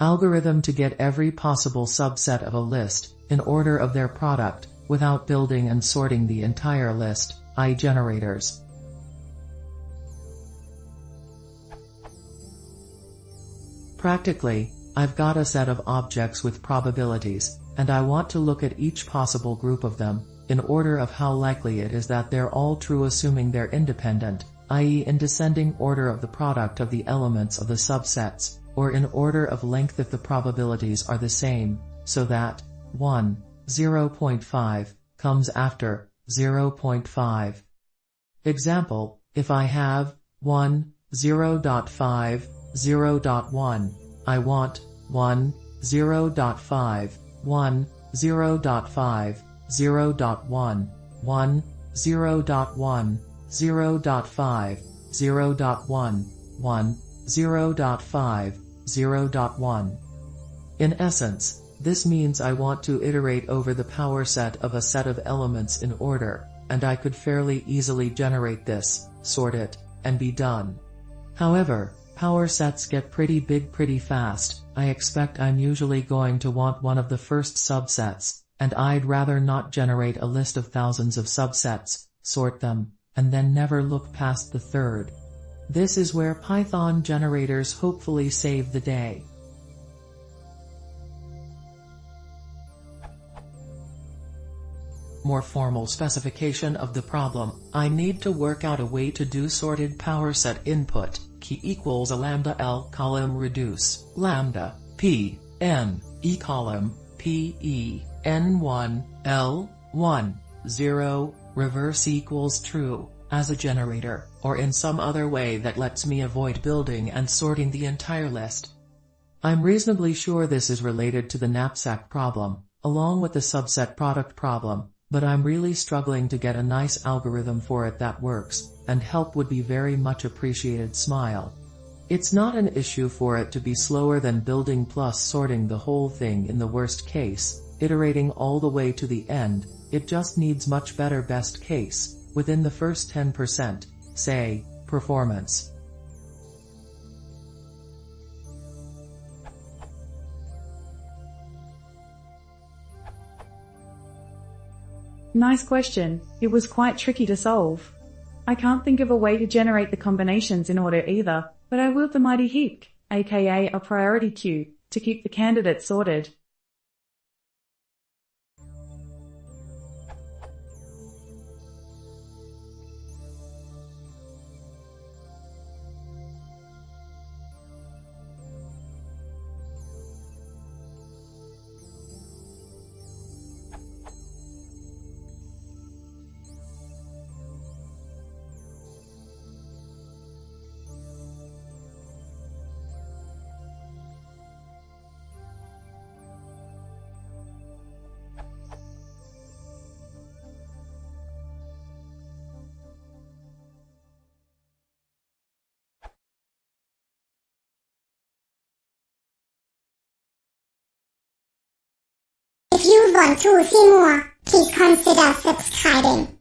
algorithm to get every possible subset of a list, in order of their product, without building and sorting the entire list, i.e. generators. Practically, I've got a set of objects with probabilities, and I want to look at each possible group of them, in order of how likely it is that they're all true assuming they're independent, i.e. in descending order of the product of the elements of the subsets, or in order of length if the probabilities are the same, so that 1, 0.5, comes after 0.5. Example, if I have 1, 0.5, 0.1, I want 1, 0.5, 1, 0.5, 0.1, 1, 0.1, 0.5, 0.1, 1, 0.5, 0.1. In essence, this means I want to iterate over the power set of a set of elements in order, and I could fairly easily generate this, sort it, and be done. However, power sets get pretty big pretty fast. I expect I'm usually going to want one of the first subsets, and I'd rather not generate a list of thousands of subsets, sort them, and then never look past the third. This is where Python generators hopefully save the day. More formal specification of the problem. I need to work out a way to do sorted power set input, key equals a lambda L column reduce, lambda, P, N, E column, P, E, N1, L, 1, 0, reverse equals true, as a generator, or in some other way that lets me avoid building and sorting the entire list. I'm reasonably sure this is related to the knapsack problem, along with the subset product problem, but I'm really struggling to get a nice algorithm for it that works, and help would be very much appreciated. Smile. It's not an issue for it to be slower than building plus sorting the whole thing in the worst case, iterating all the way to the end. It just needs much better best case, within the first 10%, say, performance. Nice question. It was quite tricky to solve. I can't think of a way to generate the combinations in order either, but I will the mighty heap, aka a priority queue, to keep the candidates sorted. If you want to see more, please consider subscribing.